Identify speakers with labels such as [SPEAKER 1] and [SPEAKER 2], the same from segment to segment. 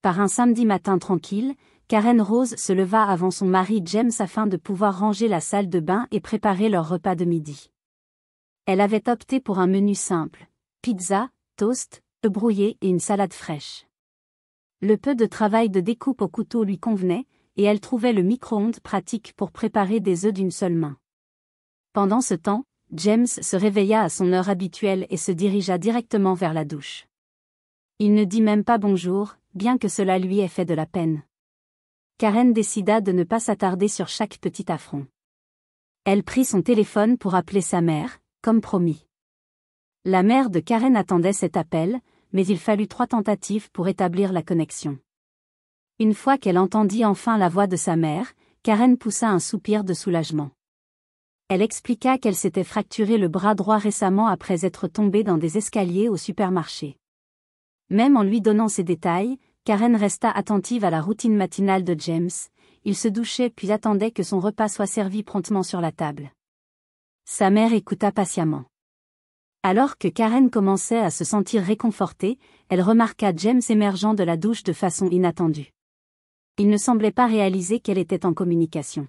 [SPEAKER 1] Par un samedi matin tranquille, Karen Rose se leva avant son mari James afin de pouvoir ranger la salle de bain et préparer leur repas de midi. Elle avait opté pour un menu simple: pizza, toast, œufs brouillés et une salade fraîche. Le peu de travail de découpe au couteau lui convenait, et elle trouvait le micro-ondes pratique pour préparer des œufs d'une seule main. Pendant ce temps, James se réveilla à son heure habituelle et se dirigea directement vers la douche. Il ne dit même pas bonjour, bien que cela lui ait fait de la peine. Karen décida de ne pas s'attarder sur chaque petit affront. Elle prit son téléphone pour appeler sa mère, comme promis. La mère de Karen attendait cet appel, mais il fallut 3 tentatives pour établir la connexion. Une fois qu'elle entendit enfin la voix de sa mère, Karen poussa un soupir de soulagement. Elle expliqua qu'elle s'était fracturé le bras droit récemment après être tombée dans des escaliers au supermarché. Même en lui donnant ces détails, Karen resta attentive à la routine matinale de James. Il se douchait puis attendait que son repas soit servi promptement sur la table. Sa mère écouta patiemment. Alors que Karen commençait à se sentir réconfortée, elle remarqua James émergeant de la douche de façon inattendue. Il ne semblait pas réaliser qu'elle était en communication.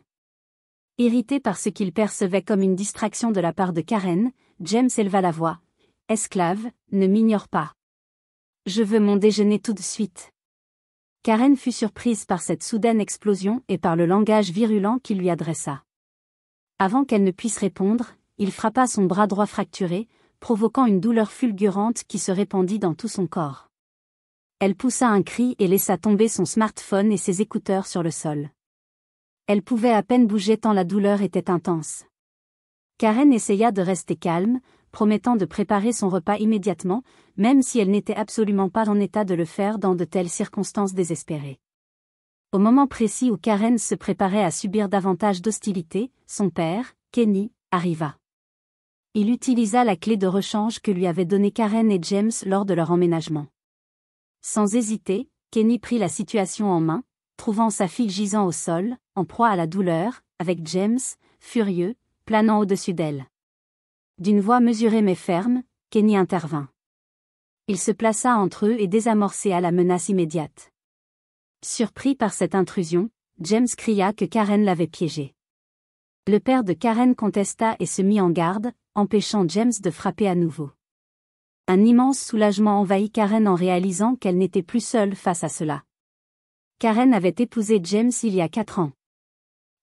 [SPEAKER 1] Irrité par ce qu'il percevait comme une distraction de la part de Karen, James éleva la voix. « Esclave, ne m'ignore pas. Je veux mon déjeuner tout de suite. » Karen fut surprise par cette soudaine explosion et par le langage virulent qu'il lui adressa. Avant qu'elle ne puisse répondre, il frappa son bras droit fracturé, provoquant une douleur fulgurante qui se répandit dans tout son corps. Elle poussa un cri et laissa tomber son smartphone et ses écouteurs sur le sol. Elle pouvait à peine bouger tant la douleur était intense. Karen essaya de rester calme, promettant de préparer son repas immédiatement, même si elle n'était absolument pas en état de le faire dans de telles circonstances désespérées. Au moment précis où Karen se préparait à subir davantage d'hostilité, son père, Kenny, arriva. Il utilisa la clé de rechange que lui avaient donnée Karen et James lors de leur emménagement. Sans hésiter, Kenny prit la situation en main, trouvant sa fille gisant au sol, en proie à la douleur, avec James, furieux, planant au-dessus d'elle. D'une voix mesurée mais ferme, Kenny intervint. Il se plaça entre eux et désamorça la menace immédiate. Surpris par cette intrusion, James cria que Karen l'avait piégé. Le père de Karen contesta et se mit en garde, empêchant James de frapper à nouveau. Un immense soulagement envahit Karen en réalisant qu'elle n'était plus seule face à cela. Karen avait épousé James il y a 4 ans.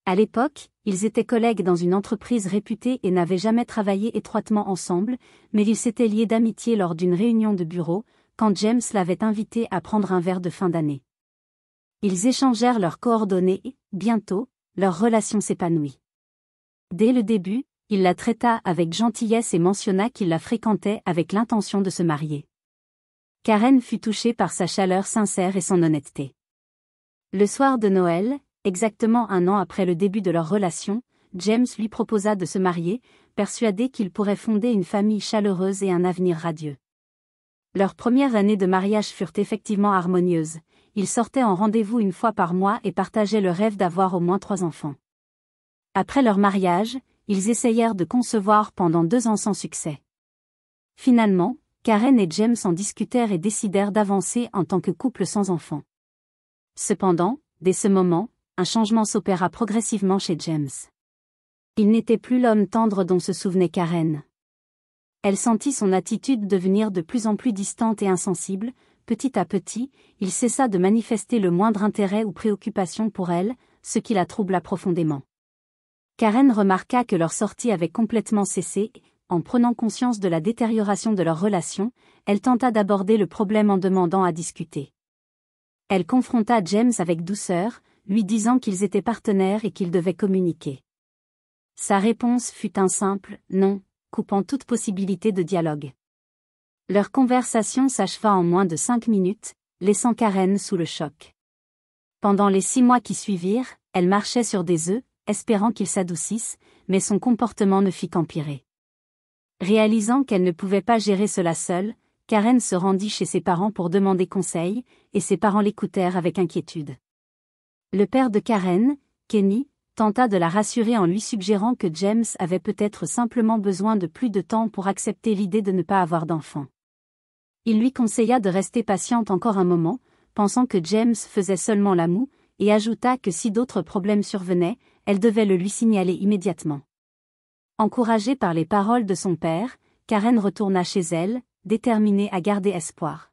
[SPEAKER 1] À l'époque, ils étaient collègues dans une entreprise réputée et n'avaient jamais travaillé étroitement ensemble, mais ils s'étaient liés d'amitié lors d'une réunion de bureau, quand James l'avait invité à prendre un verre de fin d'année. Ils échangèrent leurs coordonnées et, bientôt, leur relation s'épanouit. Dès le début, il la traita avec gentillesse et mentionna qu'il la fréquentait avec l'intention de se marier. Karen fut touchée par sa chaleur sincère et son honnêteté. Le soir de Noël, exactement 1 an après le début de leur relation, James lui proposa de se marier, persuadé qu'il pourrait fonder une famille chaleureuse et un avenir radieux. Leurs premières années de mariage furent effectivement harmonieuses. Ils sortaient en rendez-vous 1 fois par mois et partageaient le rêve d'avoir au moins 3 enfants. Après leur mariage, ils essayèrent de concevoir pendant 2 ans sans succès. Finalement, Karen et James en discutèrent et décidèrent d'avancer en tant que couple sans enfants. Cependant, dès ce moment, un changement s'opéra progressivement chez James. Il n'était plus l'homme tendre dont se souvenait Karen. Elle sentit son attitude devenir de plus en plus distante et insensible. Petit à petit, il cessa de manifester le moindre intérêt ou préoccupation pour elle, ce qui la troubla profondément. Karen remarqua que leur sortie avait complètement cessé et, en prenant conscience de la détérioration de leur relation, elle tenta d'aborder le problème en demandant à discuter. Elle confronta James avec douceur, lui disant qu'ils étaient partenaires et qu'ils devaient communiquer. Sa réponse fut un simple « non », coupant toute possibilité de dialogue. Leur conversation s'acheva en moins de 5 minutes, laissant Karen sous le choc. Pendant les 6 mois qui suivirent, elle marchait sur des œufs, espérant qu'ils s'adoucissent, mais son comportement ne fit qu'empirer. Réalisant qu'elle ne pouvait pas gérer cela seule, Karen se rendit chez ses parents pour demander conseil, et ses parents l'écoutèrent avec inquiétude. Le père de Karen, Kenny, tenta de la rassurer en lui suggérant que James avait peut-être simplement besoin de plus de temps pour accepter l'idée de ne pas avoir d'enfant. Il lui conseilla de rester patiente encore un moment, pensant que James faisait seulement la moue, et ajouta que si d'autres problèmes survenaient, elle devait le lui signaler immédiatement. Encouragée par les paroles de son père, Karen retourna chez elle, déterminée à garder espoir.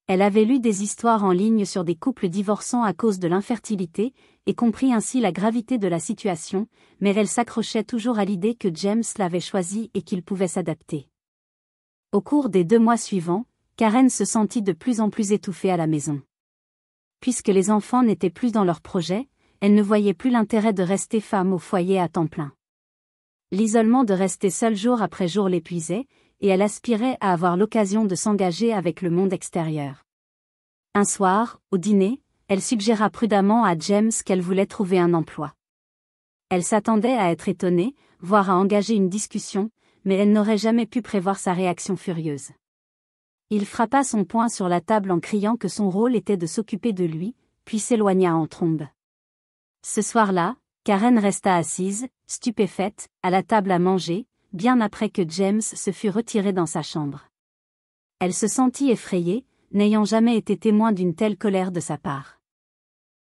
[SPEAKER 1] Elle avait lu des histoires en ligne sur des couples divorçant à cause de l'infertilité, et comprit ainsi la gravité de la situation, mais elle s'accrochait toujours à l'idée que James l'avait choisi et qu'il pouvait s'adapter. Au cours des 2 mois suivants, Karen se sentit de plus en plus étouffée à la maison. Puisque les enfants n'étaient plus dans leur projet, elle ne voyait plus l'intérêt de rester femme au foyer à temps plein. L'isolement de rester seule jour après jour l'épuisait, et elle aspirait à avoir l'occasion de s'engager avec le monde extérieur. Un soir, au dîner, elle suggéra prudemment à James qu'elle voulait trouver un emploi. Elle s'attendait à être étonnée, voire à engager une discussion, mais elle n'aurait jamais pu prévoir sa réaction furieuse. Il frappa son poing sur la table en criant que son rôle était de s'occuper de lui, puis s'éloigna en trombe. Ce soir-là, Karen resta assise, stupéfaite, à la table à manger, bien après que James se fût retiré dans sa chambre. Elle se sentit effrayée, n'ayant jamais été témoin d'une telle colère de sa part.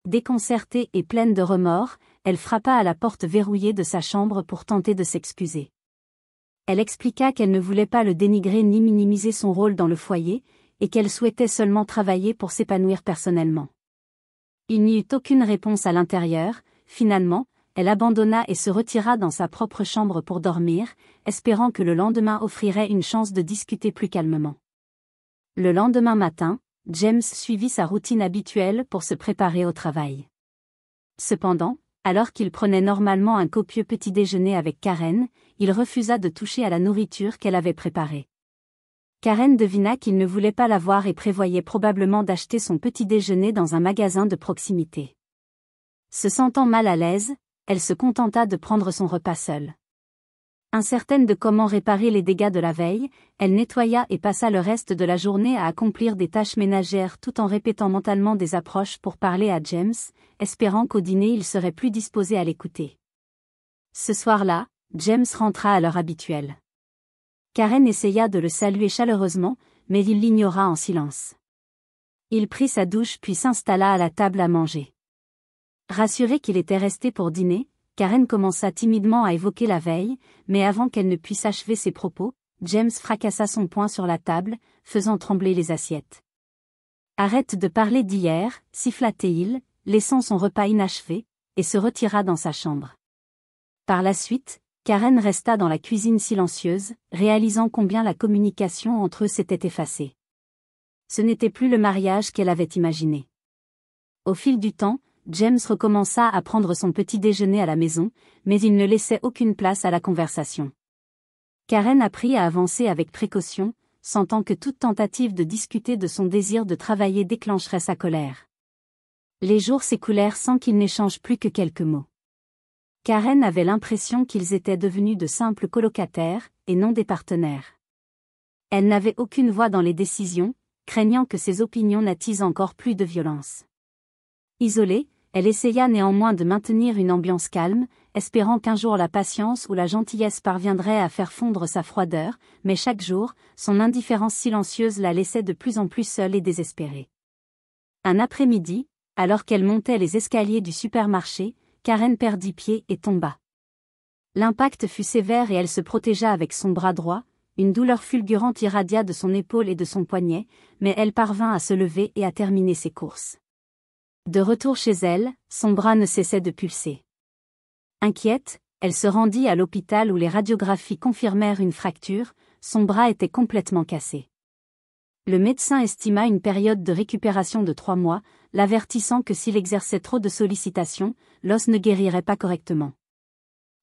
[SPEAKER 1] Déconcertée et pleine de remords, elle frappa à la porte verrouillée de sa chambre pour tenter de s'excuser. Elle expliqua qu'elle ne voulait pas le dénigrer ni minimiser son rôle dans le foyer, et qu'elle souhaitait seulement travailler pour s'épanouir personnellement. Il n'y eut aucune réponse à l'intérieur. Finalement, elle abandonna et se retira dans sa propre chambre pour dormir, espérant que le lendemain offrirait une chance de discuter plus calmement. Le lendemain matin, James suivit sa routine habituelle pour se préparer au travail. Cependant, alors qu'il prenait normalement un copieux petit-déjeuner avec Karen, il refusa de toucher à la nourriture qu'elle avait préparée. Karen devina qu'il ne voulait pas la voir et prévoyait probablement d'acheter son petit-déjeuner dans un magasin de proximité. Se sentant mal à l'aise, elle se contenta de prendre son repas seule. Incertaine de comment réparer les dégâts de la veille, elle nettoya et passa le reste de la journée à accomplir des tâches ménagères tout en répétant mentalement des approches pour parler à James, espérant qu'au dîner il serait plus disposé à l'écouter. Ce soir-là, James rentra à l'heure habituelle. Karen essaya de le saluer chaleureusement, mais il l'ignora en silence. Il prit sa douche puis s'installa à la table à manger. Rassurée qu'il était resté pour dîner, Karen commença timidement à évoquer la veille, mais avant qu'elle ne puisse achever ses propos, James fracassa son poing sur la table, faisant trembler les assiettes. « Arrête de parler d'hier » siffla-t-il, laissant son repas inachevé, et se retira dans sa chambre. Par la suite, Karen resta dans la cuisine silencieuse, réalisant combien la communication entre eux s'était effacée. Ce n'était plus le mariage qu'elle avait imaginé. Au fil du temps, James recommença à prendre son petit déjeuner à la maison, mais il ne laissait aucune place à la conversation. Karen apprit à avancer avec précaution, sentant que toute tentative de discuter de son désir de travailler déclencherait sa colère. Les jours s'écoulèrent sans qu'ils n'échangent plus que quelques mots. Karen avait l'impression qu'ils étaient devenus de simples colocataires, et non des partenaires. Elle n'avait aucune voix dans les décisions, craignant que ses opinions n'attisent encore plus de violence. Isolée, elle essaya néanmoins de maintenir une ambiance calme, espérant qu'un jour la patience ou la gentillesse parviendrait à faire fondre sa froideur, mais chaque jour, son indifférence silencieuse la laissait de plus en plus seule et désespérée. Un après-midi, alors qu'elle montait les escaliers du supermarché, Karen perdit pied et tomba. L'impact fut sévère et elle se protégea avec son bras droit, une douleur fulgurante irradia de son épaule et de son poignet, mais elle parvint à se lever et à terminer ses courses. De retour chez elle, son bras ne cessait de pulser. Inquiète, elle se rendit à l'hôpital où les radiographies confirmèrent une fracture, son bras était complètement cassé. Le médecin estima une période de récupération de 3 mois, l'avertissant que s'il exerçait trop de sollicitations, l'os ne guérirait pas correctement.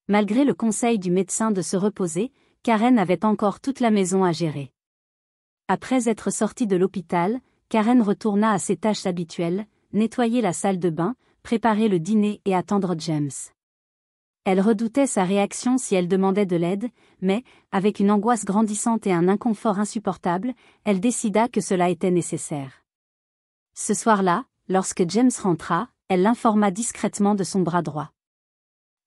[SPEAKER 1] Malgré le conseil du médecin de se reposer, Karen avait encore toute la maison à gérer. Après être sortie de l'hôpital, Karen retourna à ses tâches habituelles, nettoyer la salle de bain, préparer le dîner et attendre James. Elle redoutait sa réaction si elle demandait de l'aide, mais, avec une angoisse grandissante et un inconfort insupportable, elle décida que cela était nécessaire. Ce soir-là, lorsque James rentra, elle l'informa discrètement de son bras droit.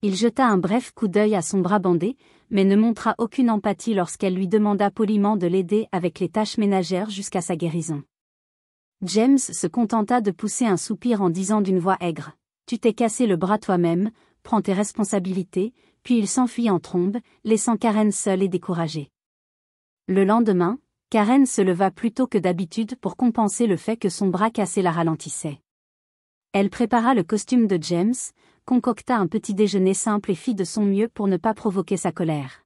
[SPEAKER 1] Il jeta un bref coup d'œil à son bras bandé, mais ne montra aucune empathie lorsqu'elle lui demanda poliment de l'aider avec les tâches ménagères jusqu'à sa guérison. James se contenta de pousser un soupir en disant d'une voix aigre. « Tu t'es cassé le bras toi-même, prends tes responsabilités », puis il s'enfuit en trombe, laissant Karen seule et découragée. Le lendemain, Karen se leva plus tôt que d'habitude pour compenser le fait que son bras cassé la ralentissait. Elle prépara le costume de James, concocta un petit déjeuner simple et fit de son mieux pour ne pas provoquer sa colère.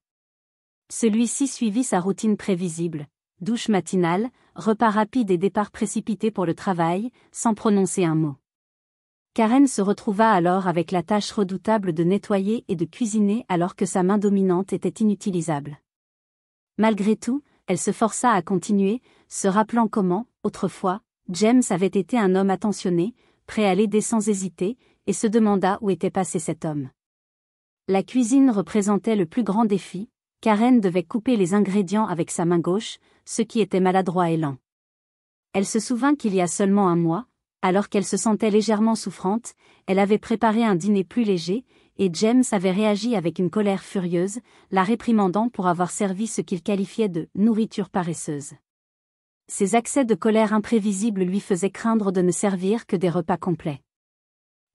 [SPEAKER 1] Celui-ci suivit sa routine prévisible, douche matinale, repas rapide et départ précipité pour le travail, sans prononcer un mot. Karen se retrouva alors avec la tâche redoutable de nettoyer et de cuisiner alors que sa main dominante était inutilisable. Malgré tout, elle se força à continuer, se rappelant comment, autrefois, James avait été un homme attentionné, prêt à l'aider sans hésiter, et se demanda où était passé cet homme. La cuisine représentait le plus grand défi. Karen devait couper les ingrédients avec sa main gauche, ce qui était maladroit et lent. Elle se souvint qu'il y a seulement un mois, alors qu'elle se sentait légèrement souffrante, elle avait préparé un dîner plus léger, et James avait réagi avec une colère furieuse, la réprimandant pour avoir servi ce qu'il qualifiait de « nourriture paresseuse ». Ces accès de colère imprévisibles lui faisaient craindre de ne servir que des repas complets.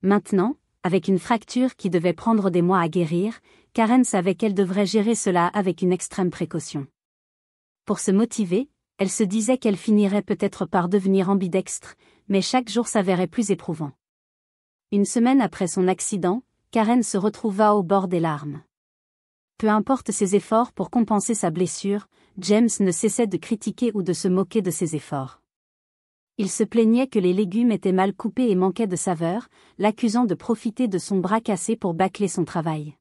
[SPEAKER 1] Maintenant, avec une fracture qui devait prendre des mois à guérir, Karen savait qu'elle devrait gérer cela avec une extrême précaution. Pour se motiver, elle se disait qu'elle finirait peut-être par devenir ambidextre, mais chaque jour s'avérait plus éprouvant. Une semaine après son accident, Karen se retrouva au bord des larmes. Peu importe ses efforts pour compenser sa blessure, James ne cessait de critiquer ou de se moquer de ses efforts. Il se plaignait que les légumes étaient mal coupés et manquaient de saveur, l'accusant de profiter de son bras cassé pour bâcler son travail.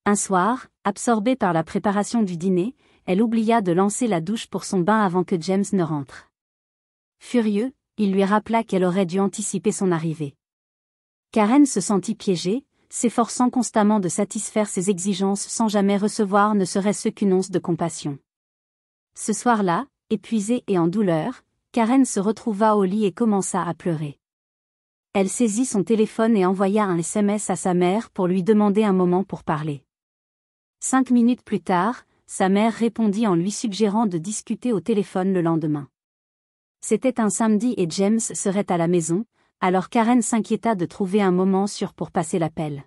[SPEAKER 1] Un soir, absorbée par la préparation du dîner, elle oublia de lancer la douche pour son bain avant que James ne rentre. Furieux, il lui rappela qu'elle aurait dû anticiper son arrivée. Karen se sentit piégée, s'efforçant constamment de satisfaire ses exigences sans jamais recevoir ne serait-ce qu'une once de compassion. Ce soir-là, épuisée et en douleur, Karen se retrouva au lit et commença à pleurer. Elle saisit son téléphone et envoya un SMS à sa mère pour lui demander un moment pour parler. 5 minutes plus tard, sa mère répondit en lui suggérant de discuter au téléphone le lendemain. C'était un samedi et James serait à la maison, alors Karen s'inquiéta de trouver un moment sûr pour passer l'appel.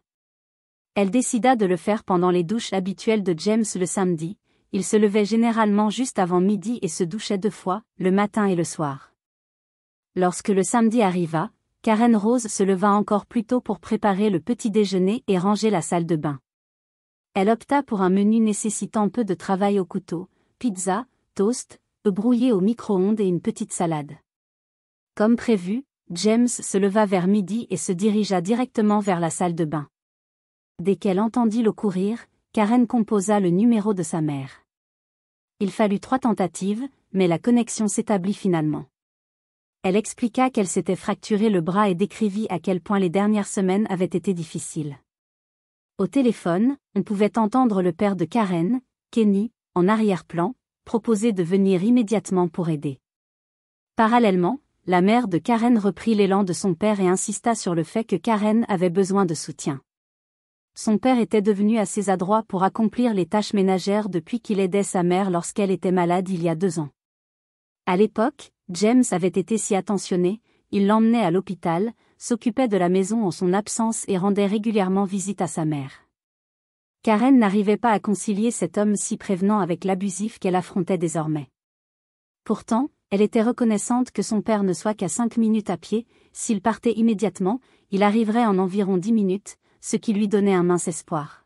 [SPEAKER 1] Elle décida de le faire pendant les douches habituelles de James le samedi. Il se levait généralement juste avant midi et se douchait 2 fois, le matin et le soir. Lorsque le samedi arriva, Karen Rose se leva encore plus tôt pour préparer le petit déjeuner et ranger la salle de bain. Elle opta pour un menu nécessitant peu de travail au couteau, pizza, toast, œufs brouillés au micro-ondes et une petite salade. Comme prévu, James se leva vers midi et se dirigea directement vers la salle de bain. Dès qu'elle entendit l'eau courir, Karen composa le numéro de sa mère. Il fallut 3 tentatives, mais la connexion s'établit finalement. Elle expliqua qu'elle s'était fracturé le bras et décrivit à quel point les dernières semaines avaient été difficiles. Au téléphone, on pouvait entendre le père de Karen, Kenny, en arrière-plan, proposer de venir immédiatement pour aider. Parallèlement, la mère de Karen reprit l'élan de son père et insista sur le fait que Karen avait besoin de soutien. Son père était devenu assez adroit pour accomplir les tâches ménagères depuis qu'il aidait sa mère lorsqu'elle était malade il y a 2 ans. À l'époque, James avait été si attentionné, il l'emmenait à l'hôpital, s'occupait de la maison en son absence et rendait régulièrement visite à sa mère. Karen n'arrivait pas à concilier cet homme si prévenant avec l'abusif qu'elle affrontait désormais. Pourtant, elle était reconnaissante que son père ne soit qu'à 5 minutes à pied, s'il partait immédiatement, il arriverait en environ 10 minutes, ce qui lui donnait un mince espoir.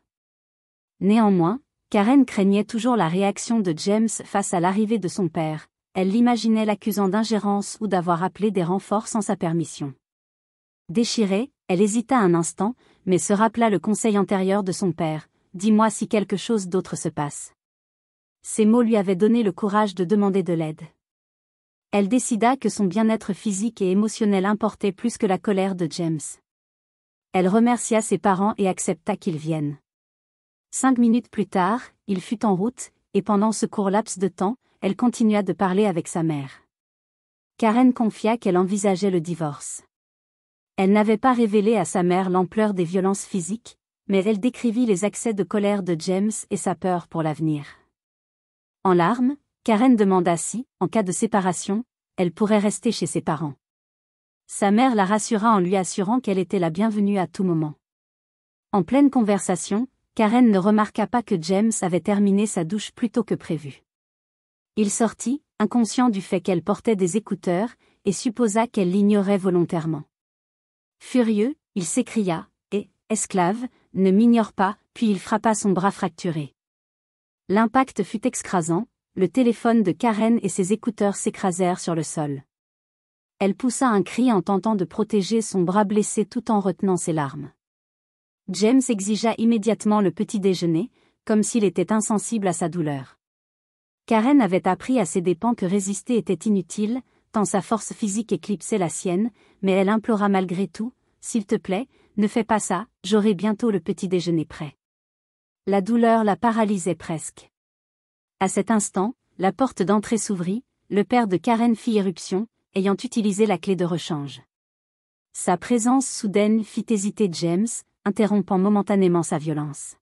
[SPEAKER 1] Néanmoins, Karen craignait toujours la réaction de James face à l'arrivée de son père, elle l'imaginait l'accusant d'ingérence ou d'avoir appelé des renforts sans sa permission. Déchirée, elle hésita un instant, mais se rappela le conseil antérieur de son père, « Dis-moi si quelque chose d'autre se passe. » Ces mots lui avaient donné le courage de demander de l'aide. Elle décida que son bien-être physique et émotionnel importait plus que la colère de James. Elle remercia ses parents et accepta qu'ils viennent. 5 minutes plus tard, il fut en route, et pendant ce court laps de temps, elle continua de parler avec sa mère. Karen confia qu'elle envisageait le divorce. Elle n'avait pas révélé à sa mère l'ampleur des violences physiques, mais elle décrivit les accès de colère de James et sa peur pour l'avenir. En larmes, Karen demanda si, en cas de séparation, elle pourrait rester chez ses parents. Sa mère la rassura en lui assurant qu'elle était la bienvenue à tout moment. En pleine conversation, Karen ne remarqua pas que James avait terminé sa douche plus tôt que prévu. Il sortit, inconscient du fait qu'elle portait des écouteurs, et supposa qu'elle l'ignorait volontairement. Furieux, il s'écria « Eh, esclave, ne m'ignore pas », puis il frappa son bras fracturé. L'impact fut écrasant, le téléphone de Karen et ses écouteurs s'écrasèrent sur le sol. Elle poussa un cri en tentant de protéger son bras blessé tout en retenant ses larmes. James exigea immédiatement le petit déjeuner, comme s'il était insensible à sa douleur. Karen avait appris à ses dépens que résister était inutile, tant sa force physique éclipsait la sienne, mais elle implora malgré tout « S'il te plaît, ne fais pas ça, j'aurai bientôt le petit déjeuner prêt. » La douleur la paralysait presque. À cet instant, la porte d'entrée s'ouvrit, le père de Karen fit irruption, ayant utilisé la clé de rechange. Sa présence soudaine fit hésiter James, interrompant momentanément sa violence.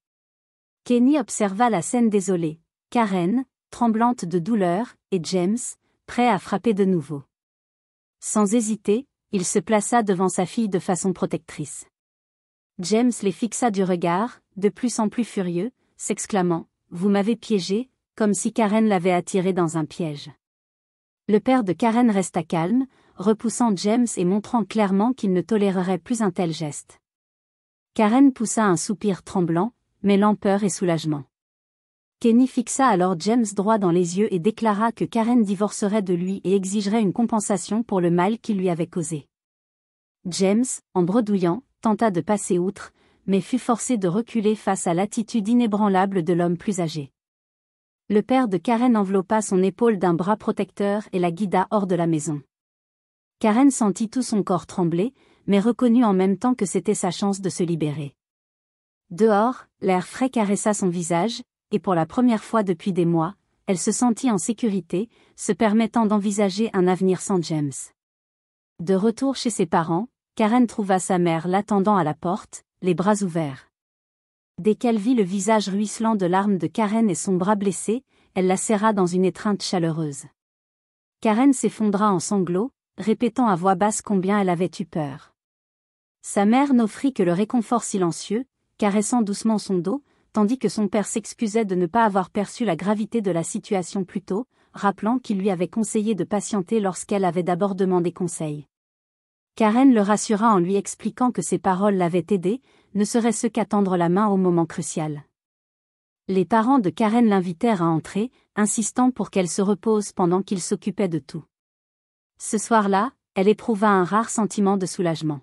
[SPEAKER 1] Kenny observa la scène désolée, Karen, tremblante de douleur, et James, prêt à frapper de nouveau. Sans hésiter, il se plaça devant sa fille de façon protectrice. James les fixa du regard, de plus en plus furieux, s'exclamant « Vous m'avez piégé », comme si Karen l'avait attiré dans un piège. Le père de Karen resta calme, repoussant James et montrant clairement qu'il ne tolérerait plus un tel geste. Karen poussa un soupir tremblant, mêlant peur et soulagement. Kenny fixa alors James droit dans les yeux et déclara que Karen divorcerait de lui et exigerait une compensation pour le mal qu'il lui avait causé. James, en bredouillant, tenta de passer outre, mais fut forcé de reculer face à l'attitude inébranlable de l'homme plus âgé. Le père de Karen enveloppa son épaule d'un bras protecteur et la guida hors de la maison. Karen sentit tout son corps trembler, mais reconnut en même temps que c'était sa chance de se libérer. Dehors, l'air frais caressa son visage, et pour la première fois depuis des mois, elle se sentit en sécurité, se permettant d'envisager un avenir sans James. De retour chez ses parents, Karen trouva sa mère l'attendant à la porte, les bras ouverts. Dès qu'elle vit le visage ruisselant de larmes de Karen et son bras blessé, elle la serra dans une étreinte chaleureuse. Karen s'effondra en sanglots, répétant à voix basse combien elle avait eu peur. Sa mère n'offrit que le réconfort silencieux, caressant doucement son dos, tandis que son père s'excusait de ne pas avoir perçu la gravité de la situation plus tôt, rappelant qu'il lui avait conseillé de patienter lorsqu'elle avait d'abord demandé conseil. Karen le rassura en lui expliquant que ses paroles l'avaient aidé, ne serait-ce qu'à tendre la main au moment crucial. Les parents de Karen l'invitèrent à entrer, insistant pour qu'elle se repose pendant qu'il s'occupait de tout. Ce soir-là, elle éprouva un rare sentiment de soulagement.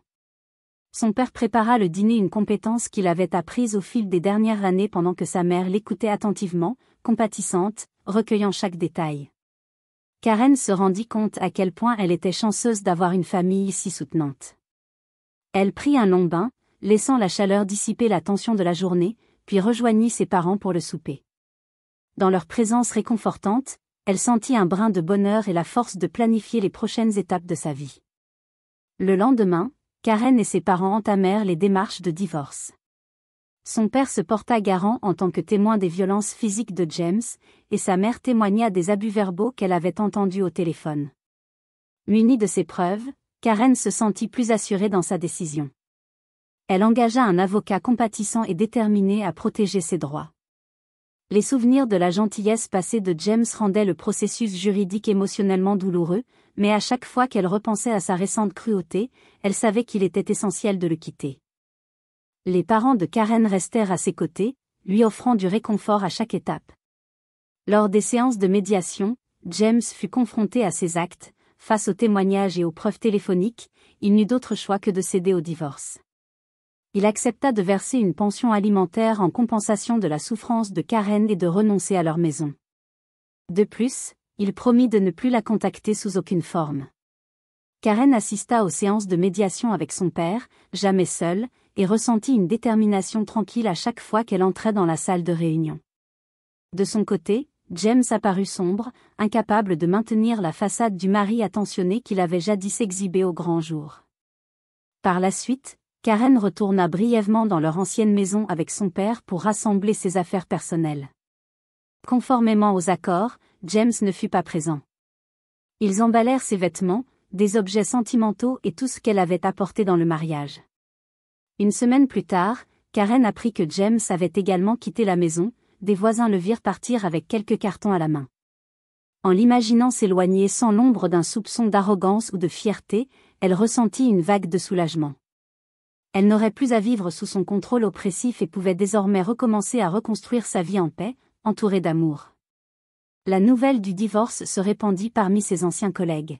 [SPEAKER 1] Son père prépara le dîner, une compétence qu'il avait apprise au fil des dernières années pendant que sa mère l'écoutait attentivement, compatissante, recueillant chaque détail. Karen se rendit compte à quel point elle était chanceuse d'avoir une famille si soutenante. Elle prit un long bain, laissant la chaleur dissiper la tension de la journée, puis rejoignit ses parents pour le souper. Dans leur présence réconfortante, elle sentit un brin de bonheur et la force de planifier les prochaines étapes de sa vie. Le lendemain, Karen et ses parents entamèrent les démarches de divorce. Son père se porta garant en tant que témoin des violences physiques de James, et sa mère témoigna des abus verbaux qu'elle avait entendus au téléphone. Munie de ces preuves, Karen se sentit plus assurée dans sa décision. Elle engagea un avocat compatissant et déterminé à protéger ses droits. Les souvenirs de la gentillesse passée de James rendaient le processus juridique émotionnellement douloureux, mais à chaque fois qu'elle repensait à sa récente cruauté, elle savait qu'il était essentiel de le quitter. Les parents de Karen restèrent à ses côtés, lui offrant du réconfort à chaque étape. Lors des séances de médiation, James fut confronté à ses actes, face aux témoignages et aux preuves téléphoniques, il n'eut d'autre choix que de céder au divorce. Il accepta de verser une pension alimentaire en compensation de la souffrance de Karen et de renoncer à leur maison. De plus, il promit de ne plus la contacter sous aucune forme. Karen assista aux séances de médiation avec son père, jamais seule, et ressentit une détermination tranquille à chaque fois qu'elle entrait dans la salle de réunion. De son côté, James apparut sombre, incapable de maintenir la façade du mari attentionné qu'il avait jadis exhibé au grand jour. Par la suite, Karen retourna brièvement dans leur ancienne maison avec son père pour rassembler ses affaires personnelles. Conformément aux accords, James ne fut pas présent. Ils emballèrent ses vêtements, des objets sentimentaux et tout ce qu'elle avait apporté dans le mariage. Une semaine plus tard, Karen apprit que James avait également quitté la maison, des voisins le virent partir avec quelques cartons à la main. En l'imaginant s'éloigner sans l'ombre d'un soupçon d'arrogance ou de fierté, elle ressentit une vague de soulagement. Elle n'aurait plus à vivre sous son contrôle oppressif et pouvait désormais recommencer à reconstruire sa vie en paix, entourée d'amour. La nouvelle du divorce se répandit parmi ses anciens collègues.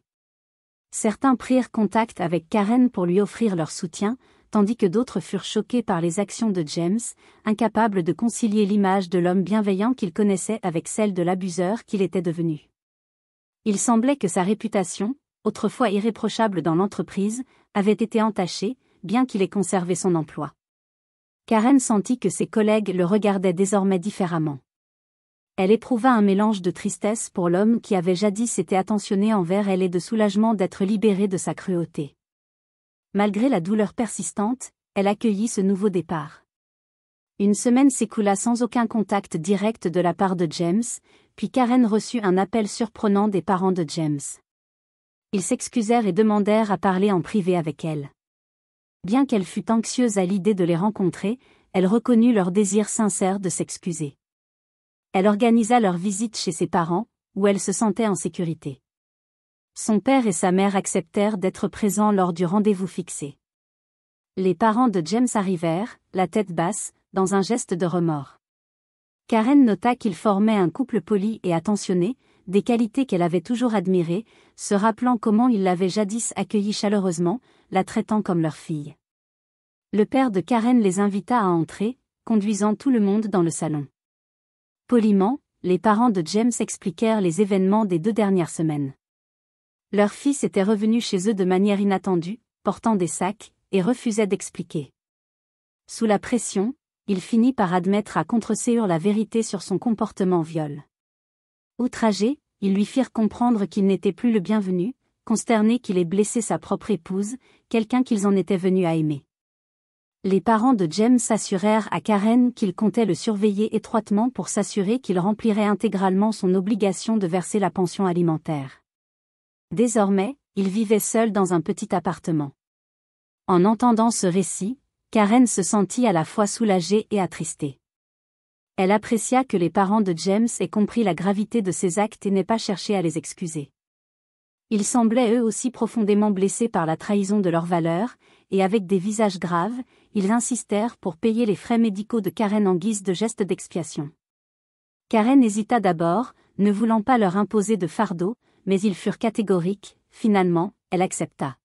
[SPEAKER 1] Certains prirent contact avec Karen pour lui offrir leur soutien, tandis que d'autres furent choqués par les actions de James, incapable de concilier l'image de l'homme bienveillant qu'il connaissait avec celle de l'abuseur qu'il était devenu. Il semblait que sa réputation, autrefois irréprochable dans l'entreprise, avait été entachée, bien qu'il ait conservé son emploi. Karen sentit que ses collègues le regardaient désormais différemment. Elle éprouva un mélange de tristesse pour l'homme qui avait jadis été attentionné envers elle et de soulagement d'être libérée de sa cruauté. Malgré la douleur persistante, elle accueillit ce nouveau départ. Une semaine s'écoula sans aucun contact direct de la part de James, puis Karen reçut un appel surprenant des parents de James. Ils s'excusèrent et demandèrent à parler en privé avec elle. Bien qu'elle fût anxieuse à l'idée de les rencontrer, elle reconnut leur désir sincère de s'excuser. Elle organisa leur visite chez ses parents, où elle se sentait en sécurité. Son père et sa mère acceptèrent d'être présents lors du rendez-vous fixé. Les parents de James arrivèrent, la tête basse, dans un geste de remords. Karen nota qu'ils formaient un couple poli et attentionné, des qualités qu'elle avait toujours admirées, se rappelant comment ils l'avaient jadis accueillie chaleureusement, la traitant comme leur fille. Le père de Karen les invita à entrer, conduisant tout le monde dans le salon. Poliment, les parents de James expliquèrent les événements des 2 dernières semaines. Leur fils était revenu chez eux de manière inattendue, portant des sacs, et refusait d'expliquer. Sous la pression, il finit par admettre à contre-séur la vérité sur son comportement viol. Outragés, ils lui firent comprendre qu'il n'était plus le bienvenu, consternés qu'il ait blessé sa propre épouse, quelqu'un qu'ils en étaient venus à aimer. Les parents de James assurèrent à Karen qu'ils comptaient le surveiller étroitement pour s'assurer qu'il remplirait intégralement son obligation de verser la pension alimentaire. Désormais, il vivait seul dans un petit appartement. En entendant ce récit, Karen se sentit à la fois soulagée et attristée. Elle apprécia que les parents de James aient compris la gravité de ses actes et n'aient pas cherché à les excuser. Ils semblaient eux aussi profondément blessés par la trahison de leurs valeurs, et avec des visages graves, ils insistèrent pour payer les frais médicaux de Karen en guise de geste d'expiation. Karen hésita d'abord, ne voulant pas leur imposer de fardeau, mais ils furent catégoriques, finalement, elle accepta.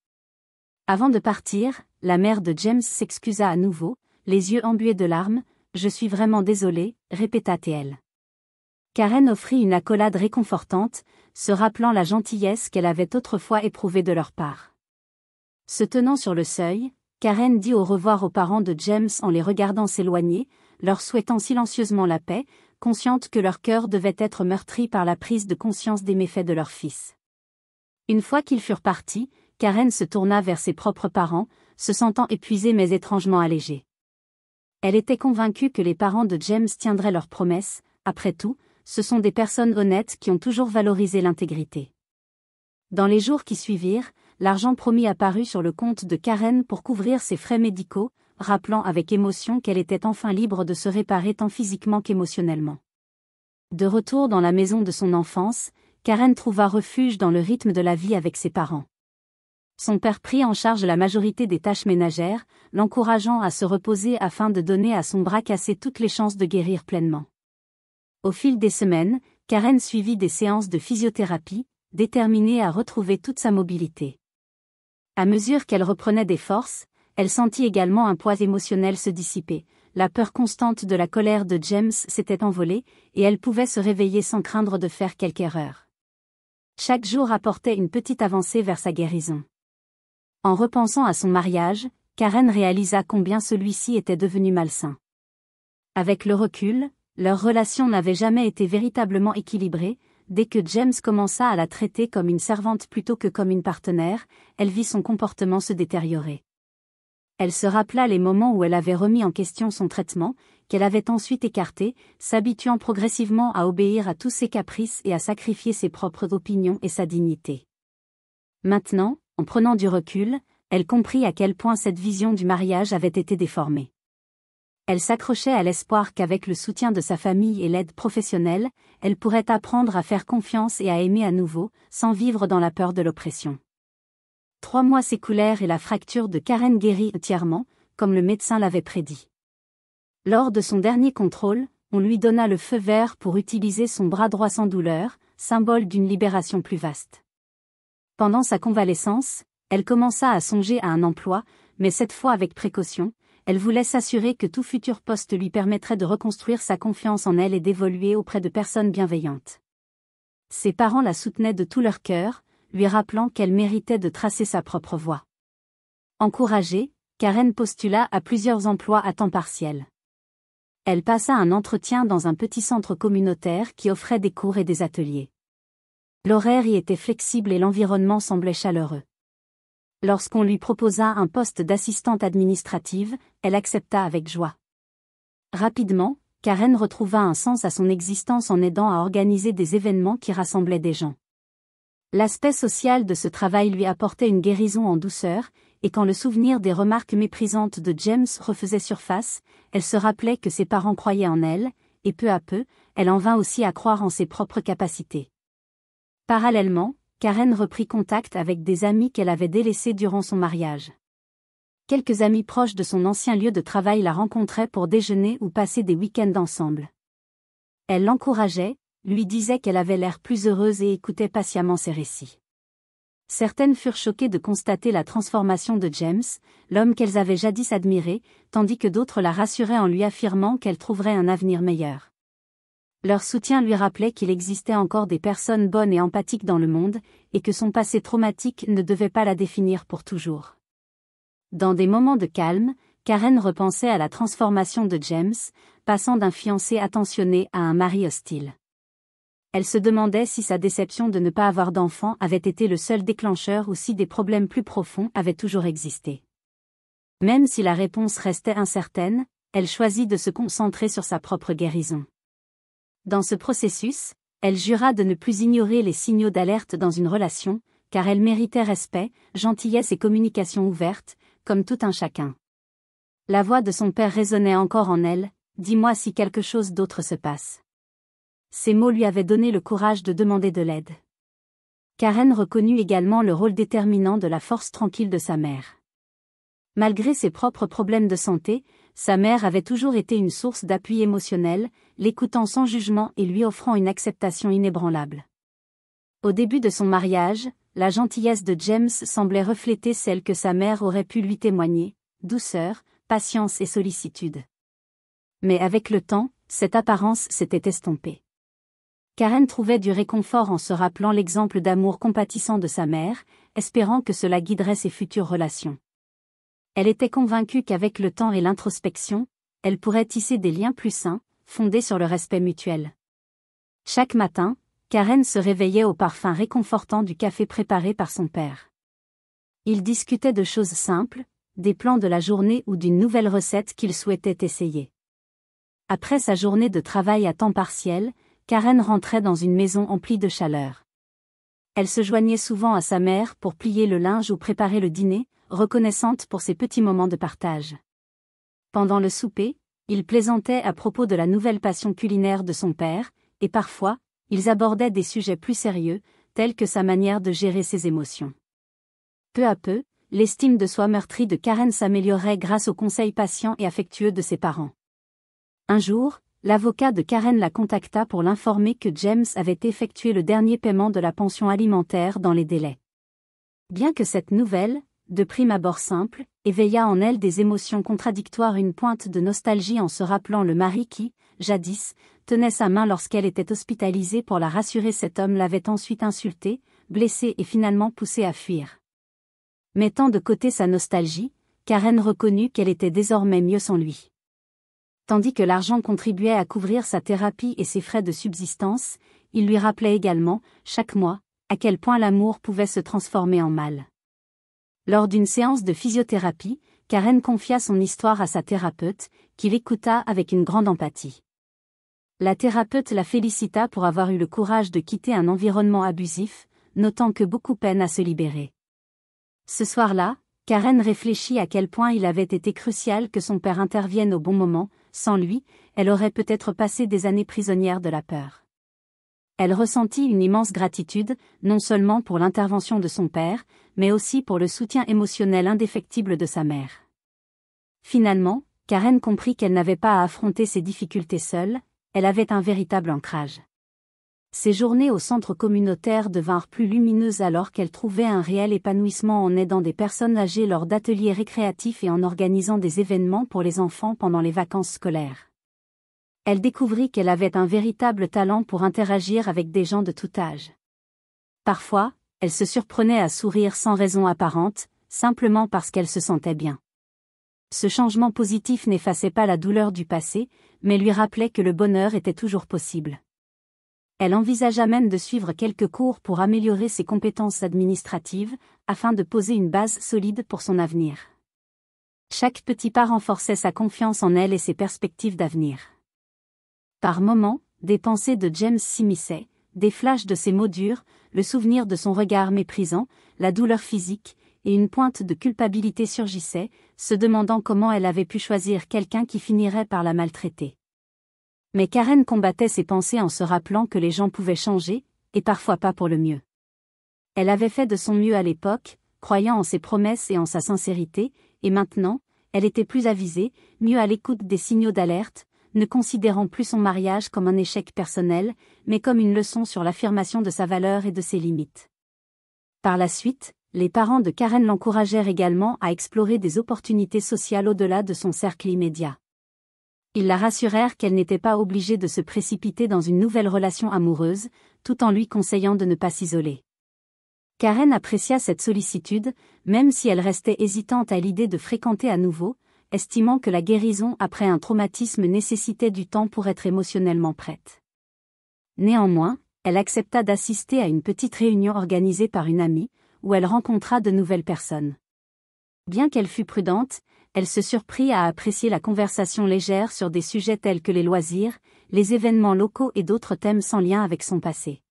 [SPEAKER 1] Avant de partir, la mère de James s'excusa à nouveau, les yeux embués de larmes. « Je suis vraiment désolée », répéta-t-elle. Karen offrit une accolade réconfortante, se rappelant la gentillesse qu'elle avait autrefois éprouvée de leur part. Se tenant sur le seuil, Karen dit au revoir aux parents de James en les regardant s'éloigner, leur souhaitant silencieusement la paix, consciente que leur cœur devait être meurtri par la prise de conscience des méfaits de leur fils. Une fois qu'ils furent partis, Karen se tourna vers ses propres parents, se sentant épuisée mais étrangement allégée. Elle était convaincue que les parents de James tiendraient leurs promesses, après tout, ce sont des personnes honnêtes qui ont toujours valorisé l'intégrité. Dans les jours qui suivirent, l'argent promis apparut sur le compte de Karen pour couvrir ses frais médicaux, rappelant avec émotion qu'elle était enfin libre de se réparer tant physiquement qu'émotionnellement. De retour dans la maison de son enfance, Karen trouva refuge dans le rythme de la vie avec ses parents. Son père prit en charge la majorité des tâches ménagères, l'encourageant à se reposer afin de donner à son bras cassé toutes les chances de guérir pleinement. Au fil des semaines, Karen suivit des séances de physiothérapie, déterminée à retrouver toute sa mobilité. À mesure qu'elle reprenait des forces, elle sentit également un poids émotionnel se dissiper, la peur constante de la colère de James s'était envolée, et elle pouvait se réveiller sans craindre de faire quelque erreur. Chaque jour apportait une petite avancée vers sa guérison. En repensant à son mariage, Karen réalisa combien celui-ci était devenu malsain. Avec le recul, leur relation n'avait jamais été véritablement équilibrée. Dès que James commença à la traiter comme une servante plutôt que comme une partenaire, elle vit son comportement se détériorer. Elle se rappela les moments où elle avait remis en question son traitement, qu'elle avait ensuite écarté, s'habituant progressivement à obéir à tous ses caprices et à sacrifier ses propres opinions et sa dignité. Maintenant, en prenant du recul, elle comprit à quel point cette vision du mariage avait été déformée. Elle s'accrochait à l'espoir qu'avec le soutien de sa famille et l'aide professionnelle, elle pourrait apprendre à faire confiance et à aimer à nouveau, sans vivre dans la peur de l'oppression. 3 mois s'écoulèrent et la fracture de Karen guérit entièrement, comme le médecin l'avait prédit. Lors de son dernier contrôle, on lui donna le feu vert pour utiliser son bras droit sans douleur, symbole d'une libération plus vaste. Pendant sa convalescence, elle commença à songer à un emploi, mais cette fois avec précaution. Elle voulait s'assurer que tout futur poste lui permettrait de reconstruire sa confiance en elle et d'évoluer auprès de personnes bienveillantes. Ses parents la soutenaient de tout leur cœur, lui rappelant qu'elle méritait de tracer sa propre voie. Encouragée, Karen postula à plusieurs emplois à temps partiel. Elle passa un entretien dans un petit centre communautaire qui offrait des cours et des ateliers. L'horaire y était flexible et l'environnement semblait chaleureux. Lorsqu'on lui proposa un poste d'assistante administrative, elle accepta avec joie. Rapidement, Karen retrouva un sens à son existence en aidant à organiser des événements qui rassemblaient des gens. L'aspect social de ce travail lui apportait une guérison en douceur, et quand le souvenir des remarques méprisantes de James refaisait surface, elle se rappelait que ses parents croyaient en elle, et peu à peu, elle en vint aussi à croire en ses propres capacités. Parallèlement, Karen reprit contact avec des amis qu'elle avait délaissés durant son mariage. Quelques amis proches de son ancien lieu de travail la rencontraient pour déjeuner ou passer des week-ends ensemble. Elle l'encourageait, lui disait qu'elle avait l'air plus heureuse et écoutait patiemment ses récits. Certaines furent choquées de constater la transformation de James, l'homme qu'elles avaient jadis admiré, tandis que d'autres la rassuraient en lui affirmant qu'elle trouverait un avenir meilleur. Leur soutien lui rappelait qu'il existait encore des personnes bonnes et empathiques dans le monde, et que son passé traumatique ne devait pas la définir pour toujours. Dans des moments de calme, Karen repensait à la transformation de James, passant d'un fiancé attentionné à un mari hostile. Elle se demandait si sa déception de ne pas avoir d'enfant avait été le seul déclencheur ou si des problèmes plus profonds avaient toujours existé. Même si la réponse restait incertaine, elle choisit de se concentrer sur sa propre guérison. Dans ce processus, elle jura de ne plus ignorer les signaux d'alerte dans une relation, car elle méritait respect, gentillesse et communication ouverte, comme tout un chacun. La voix de son père résonnait encore en elle, « Dis-moi si quelque chose d'autre se passe. » Ces mots lui avaient donné le courage de demander de l'aide. Karen reconnut également le rôle déterminant de la force tranquille de sa mère. Malgré ses propres problèmes de santé, sa mère avait toujours été une source d'appui émotionnel, l'écoutant sans jugement et lui offrant une acceptation inébranlable. Au début de son mariage, la gentillesse de James semblait refléter celle que sa mère aurait pu lui témoigner, douceur, patience et sollicitude. Mais avec le temps, cette apparence s'était estompée. Karen trouvait du réconfort en se rappelant l'exemple d'amour compatissant de sa mère, espérant que cela guiderait ses futures relations. Elle était convaincue qu'avec le temps et l'introspection, elle pourrait tisser des liens plus sains, fondés sur le respect mutuel. Chaque matin, Karen se réveillait au parfum réconfortant du café préparé par son père. Ils discutaient de choses simples, des plans de la journée ou d'une nouvelle recette qu'ils souhaitaient essayer. Après sa journée de travail à temps partiel, Karen rentrait dans une maison emplie de chaleur. Elle se joignait souvent à sa mère pour plier le linge ou préparer le dîner, reconnaissante pour ces petits moments de partage. Pendant le souper, ils plaisantaient à propos de la nouvelle passion culinaire de son père, et parfois, ils abordaient des sujets plus sérieux, tels que sa manière de gérer ses émotions. Peu à peu, l'estime de soi meurtrie de Karen s'améliorait grâce aux conseils patients et affectueux de ses parents. Un jour, l'avocat de Karen la contacta pour l'informer que James avait effectué le dernier paiement de la pension alimentaire dans les délais. Bien que cette nouvelle, de prime abord simple, éveilla en elle des émotions contradictoires, une pointe de nostalgie en se rappelant le mari qui, jadis, tenait sa main lorsqu'elle était hospitalisée pour la rassurer. Cet homme l'avait ensuite insultée, blessée et finalement poussée à fuir. Mettant de côté sa nostalgie, Karen reconnut qu'elle était désormais mieux sans lui. Tandis que l'argent contribuait à couvrir sa thérapie et ses frais de subsistance, il lui rappelait également, chaque mois, à quel point l'amour pouvait se transformer en mal. Lors d'une séance de physiothérapie, Karen confia son histoire à sa thérapeute, qui l'écouta avec une grande empathie. La thérapeute la félicita pour avoir eu le courage de quitter un environnement abusif, notant que beaucoup peinent à se libérer. Ce soir-là, Karen réfléchit à quel point il avait été crucial que son père intervienne au bon moment. Sans lui, elle aurait peut-être passé des années prisonnière de la peur. Elle ressentit une immense gratitude, non seulement pour l'intervention de son père, mais aussi pour le soutien émotionnel indéfectible de sa mère. Finalement, Karen comprit qu'elle n'avait pas à affronter ses difficultés seule, elle avait un véritable ancrage. Ses journées au centre communautaire devinrent plus lumineuses alors qu'elle trouvait un réel épanouissement en aidant des personnes âgées lors d'ateliers récréatifs et en organisant des événements pour les enfants pendant les vacances scolaires. Elle découvrit qu'elle avait un véritable talent pour interagir avec des gens de tout âge. Parfois, elle se surprenait à sourire sans raison apparente, simplement parce qu'elle se sentait bien. Ce changement positif n'effaçait pas la douleur du passé, mais lui rappelait que le bonheur était toujours possible. Elle envisagea même de suivre quelques cours pour améliorer ses compétences administratives, afin de poser une base solide pour son avenir. Chaque petit pas renforçait sa confiance en elle et ses perspectives d'avenir. Par moments, des pensées de James s'immisçaient, des flashs de ses mots durs, le souvenir de son regard méprisant, la douleur physique, et une pointe de culpabilité surgissait, se demandant comment elle avait pu choisir quelqu'un qui finirait par la maltraiter. Mais Karen combattait ses pensées en se rappelant que les gens pouvaient changer, et parfois pas pour le mieux. Elle avait fait de son mieux à l'époque, croyant en ses promesses et en sa sincérité, et maintenant, elle était plus avisée, mieux à l'écoute des signaux d'alerte, ne considérant plus son mariage comme un échec personnel, mais comme une leçon sur l'affirmation de sa valeur et de ses limites. Par la suite, les parents de Karen l'encouragèrent également à explorer des opportunités sociales au-delà de son cercle immédiat. Ils la rassurèrent qu'elle n'était pas obligée de se précipiter dans une nouvelle relation amoureuse, tout en lui conseillant de ne pas s'isoler. Karen apprécia cette sollicitude, même si elle restait hésitante à l'idée de fréquenter à nouveau, estimant que la guérison après un traumatisme nécessitait du temps pour être émotionnellement prête. Néanmoins, elle accepta d'assister à une petite réunion organisée par une amie, où elle rencontra de nouvelles personnes. Bien qu'elle fût prudente, elle se surprit à apprécier la conversation légère sur des sujets tels que les loisirs, les événements locaux et d'autres thèmes sans lien avec son passé.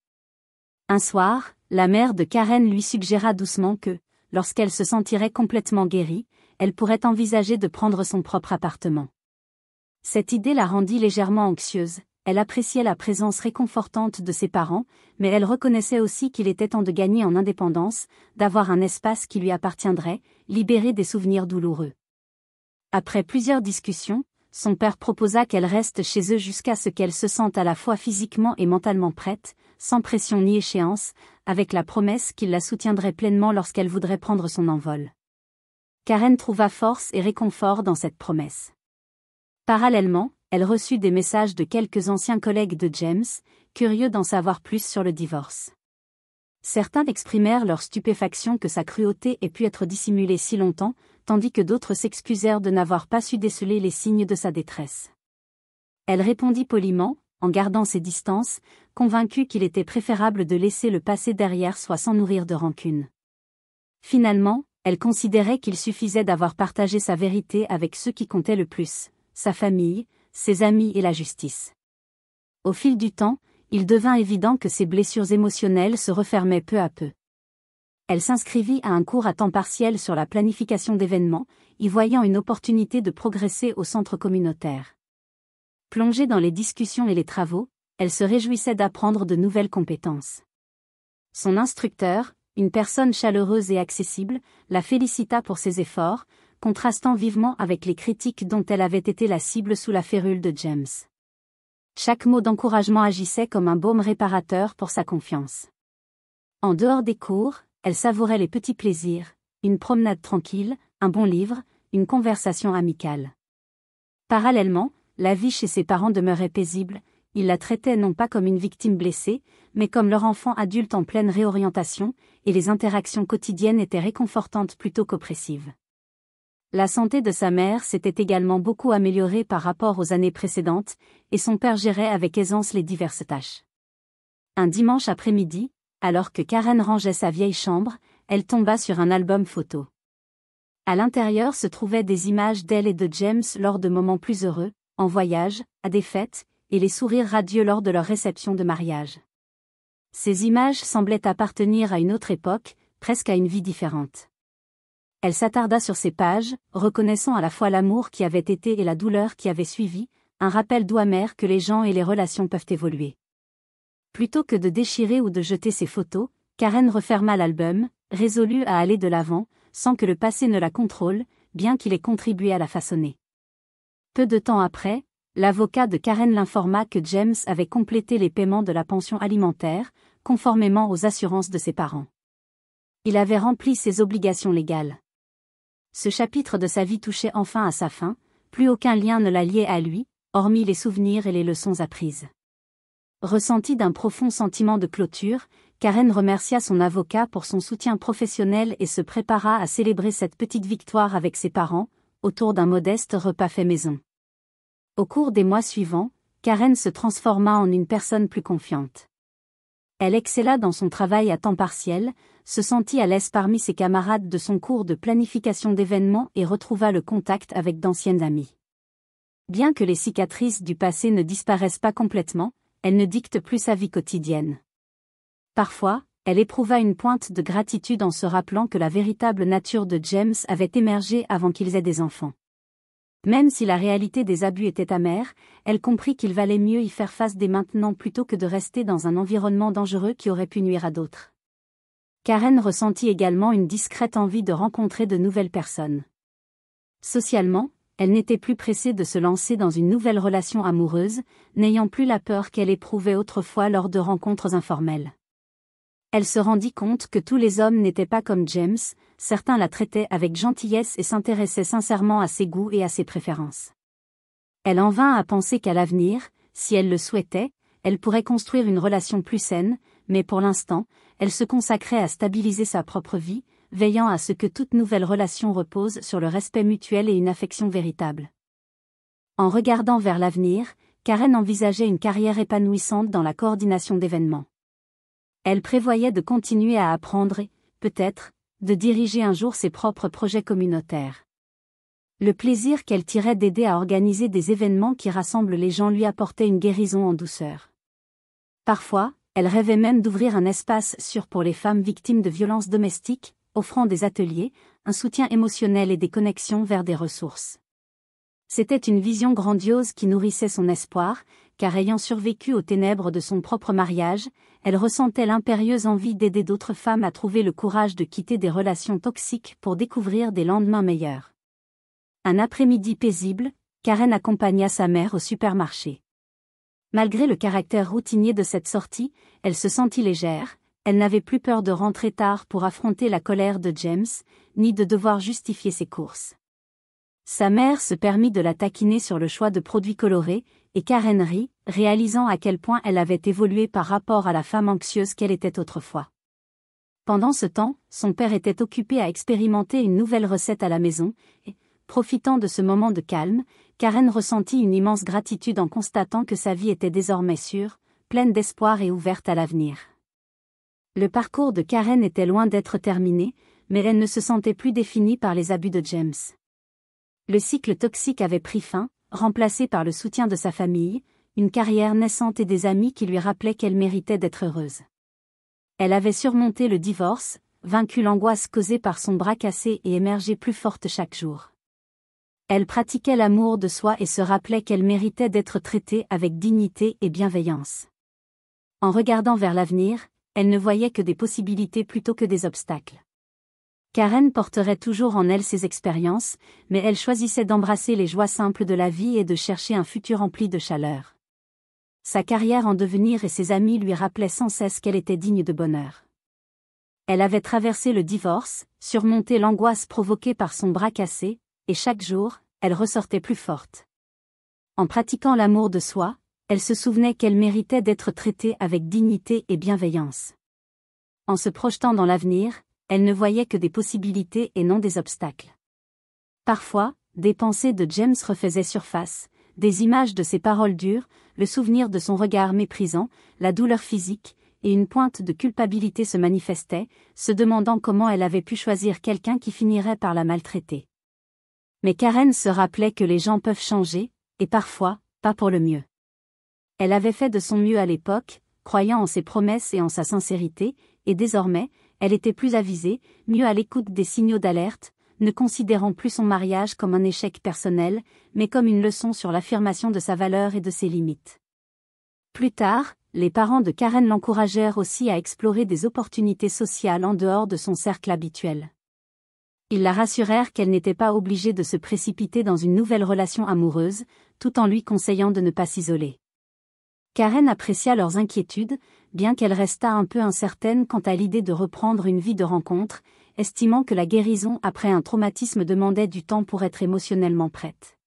[SPEAKER 1] Un soir, la mère de Karen lui suggéra doucement que, lorsqu'elle se sentirait complètement guérie, elle pourrait envisager de prendre son propre appartement. Cette idée la rendit légèrement anxieuse, elle appréciait la présence réconfortante de ses parents, mais elle reconnaissait aussi qu'il était temps de gagner en indépendance, d'avoir un espace qui lui appartiendrait, libéré des souvenirs douloureux. Après plusieurs discussions, son père proposa qu'elle reste chez eux jusqu'à ce qu'elle se sente à la fois physiquement et mentalement prête, sans pression ni échéance, avec la promesse qu'il la soutiendrait pleinement lorsqu'elle voudrait prendre son envol. Karen trouva force et réconfort dans cette promesse. Parallèlement, elle reçut des messages de quelques anciens collègues de James, curieux d'en savoir plus sur le divorce. Certains exprimèrent leur stupéfaction que sa cruauté ait pu être dissimulée si longtemps, tandis que d'autres s'excusèrent de n'avoir pas su déceler les signes de sa détresse. Elle répondit poliment, en gardant ses distances, convaincue qu'il était préférable de laisser le passé derrière soi sans nourrir de rancune. Finalement, elle considérait qu'il suffisait d'avoir partagé sa vérité avec ceux qui comptaient le plus, sa famille, ses amis et la justice. Au fil du temps, il devint évident que ses blessures émotionnelles se refermaient peu à peu. Elle s'inscrivit à un cours à temps partiel sur la planification d'événements, y voyant une opportunité de progresser au centre communautaire. Plongée dans les discussions et les travaux, elle se réjouissait d'apprendre de nouvelles compétences. Son instructeur, une personne chaleureuse et accessible, la félicita pour ses efforts, contrastant vivement avec les critiques dont elle avait été la cible sous la férule de James. Chaque mot d'encouragement agissait comme un baume réparateur pour sa confiance. En dehors des cours, elle savourait les petits plaisirs, une promenade tranquille, un bon livre, une conversation amicale. Parallèlement, la vie chez ses parents demeurait paisible, ils la traitaient non pas comme une victime blessée, mais comme leur enfant adulte en pleine réorientation, et les interactions quotidiennes étaient réconfortantes plutôt qu'oppressives. La santé de sa mère s'était également beaucoup améliorée par rapport aux années précédentes, et son père gérait avec aisance les diverses tâches. Un dimanche après-midi, alors que Karen rangeait sa vieille chambre, elle tomba sur un album photo. À l'intérieur se trouvaient des images d'elle et de James lors de moments plus heureux, en voyage, à des fêtes, et les sourires radieux lors de leur réception de mariage. Ces images semblaient appartenir à une autre époque, presque à une vie différente. Elle s'attarda sur ces pages, reconnaissant à la fois l'amour qui avait été et la douleur qui avait suivi, un rappel doux amer que les gens et les relations peuvent évoluer. Plutôt que de déchirer ou de jeter ses photos, Karen referma l'album, résolue à aller de l'avant, sans que le passé ne la contrôle, bien qu'il ait contribué à la façonner. Peu de temps après, l'avocat de Karen l'informa que James avait complété les paiements de la pension alimentaire, conformément aux assurances de ses parents. Il avait rempli ses obligations légales. Ce chapitre de sa vie touchait enfin à sa fin, plus aucun lien ne la liait à lui, hormis les souvenirs et les leçons apprises. Ressentie d'un profond sentiment de clôture, Karen remercia son avocat pour son soutien professionnel et se prépara à célébrer cette petite victoire avec ses parents, autour d'un modeste repas fait maison. Au cours des mois suivants, Karen se transforma en une personne plus confiante. Elle excella dans son travail à temps partiel, se sentit à l'aise parmi ses camarades de son cours de planification d'événements et retrouva le contact avec d'anciennes amies. Bien que les cicatrices du passé ne disparaissent pas complètement, elles ne dictent plus sa vie quotidienne. Parfois, elle éprouva une pointe de gratitude en se rappelant que la véritable nature de James avait émergé avant qu'ils aient des enfants. Même si la réalité des abus était amère, elle comprit qu'il valait mieux y faire face dès maintenant plutôt que de rester dans un environnement dangereux qui aurait pu nuire à d'autres. Karen ressentit également une discrète envie de rencontrer de nouvelles personnes. Socialement, elle n'était plus pressée de se lancer dans une nouvelle relation amoureuse, n'ayant plus la peur qu'elle éprouvait autrefois lors de rencontres informelles. Elle se rendit compte que tous les hommes n'étaient pas comme James, certains la traitaient avec gentillesse et s'intéressaient sincèrement à ses goûts et à ses préférences. Elle en vint à penser qu'à l'avenir, si elle le souhaitait, elle pourrait construire une relation plus saine, mais pour l'instant, elle se consacrait à stabiliser sa propre vie, veillant à ce que toute nouvelle relation repose sur le respect mutuel et une affection véritable. En regardant vers l'avenir, Karen envisageait une carrière épanouissante dans la coordination d'événements. Elle prévoyait de continuer à apprendre et, peut-être, de diriger un jour ses propres projets communautaires. Le plaisir qu'elle tirait d'aider à organiser des événements qui rassemblent les gens lui apportait une guérison en douceur. Parfois, elle rêvait même d'ouvrir un espace sûr pour les femmes victimes de violences domestiques, offrant des ateliers, un soutien émotionnel et des connexions vers des ressources. C'était une vision grandiose qui nourrissait son espoir, car ayant survécu aux ténèbres de son propre mariage, elle ressentait l'impérieuse envie d'aider d'autres femmes à trouver le courage de quitter des relations toxiques pour découvrir des lendemains meilleurs. Un après-midi paisible, Karen accompagna sa mère au supermarché. Malgré le caractère routinier de cette sortie, elle se sentit légère, elle n'avait plus peur de rentrer tard pour affronter la colère de James, ni de devoir justifier ses courses. Sa mère se permit de la taquiner sur le choix de produits colorés, et Karen rit, réalisant à quel point elle avait évolué par rapport à la femme anxieuse qu'elle était autrefois. Pendant ce temps, son père était occupé à expérimenter une nouvelle recette à la maison, et, profitant de ce moment de calme, Karen ressentit une immense gratitude en constatant que sa vie était désormais sûre, pleine d'espoir et ouverte à l'avenir. Le parcours de Karen était loin d'être terminé, mais elle ne se sentait plus définie par les abus de James. Le cycle toxique avait pris fin, remplacé par le soutien de sa famille, une carrière naissante et des amis qui lui rappelaient qu'elle méritait d'être heureuse. Elle avait surmonté le divorce, vaincu l'angoisse causée par son bras cassé et émergé plus forte chaque jour. Elle pratiquait l'amour de soi et se rappelait qu'elle méritait d'être traitée avec dignité et bienveillance. En regardant vers l'avenir, elle ne voyait que des possibilités plutôt que des obstacles. Karen porterait toujours en elle ses expériences, mais elle choisissait d'embrasser les joies simples de la vie et de chercher un futur empli de chaleur. Sa carrière en devenir et ses amis lui rappelaient sans cesse qu'elle était digne de bonheur. Elle avait traversé le divorce, surmonté l'angoisse provoquée par son bras cassé, et chaque jour, elle ressortait plus forte. En pratiquant l'amour de soi, elle se souvenait qu'elle méritait d'être traitée avec dignité et bienveillance. En se projetant dans l'avenir, elle ne voyait que des possibilités et non des obstacles. Parfois, des pensées de James refaisaient surface, des images de ses paroles dures, le souvenir de son regard méprisant, la douleur physique, et une pointe de culpabilité se manifestait, se demandant comment elle avait pu choisir quelqu'un qui finirait par la maltraiter. Mais Karen se rappelait que les gens peuvent changer, et parfois, pas pour le mieux. Elle avait fait de son mieux à l'époque, croyant en ses promesses et en sa sincérité, et désormais, elle était plus avisée, mieux à l'écoute des signaux d'alerte, ne considérant plus son mariage comme un échec personnel, mais comme une leçon sur l'affirmation de sa valeur et de ses limites. Plus tard, les parents de Karen l'encouragèrent aussi à explorer des opportunités sociales en dehors de son cercle habituel. Ils la rassurèrent qu'elle n'était pas obligée de se précipiter dans une nouvelle relation amoureuse, tout en lui conseillant de ne pas s'isoler. Karen apprécia leurs inquiétudes, bien qu'elle restât un peu incertaine quant à l'idée de reprendre une vie de rencontre, estimant que la guérison après un traumatisme demandait du temps pour être émotionnellement prête.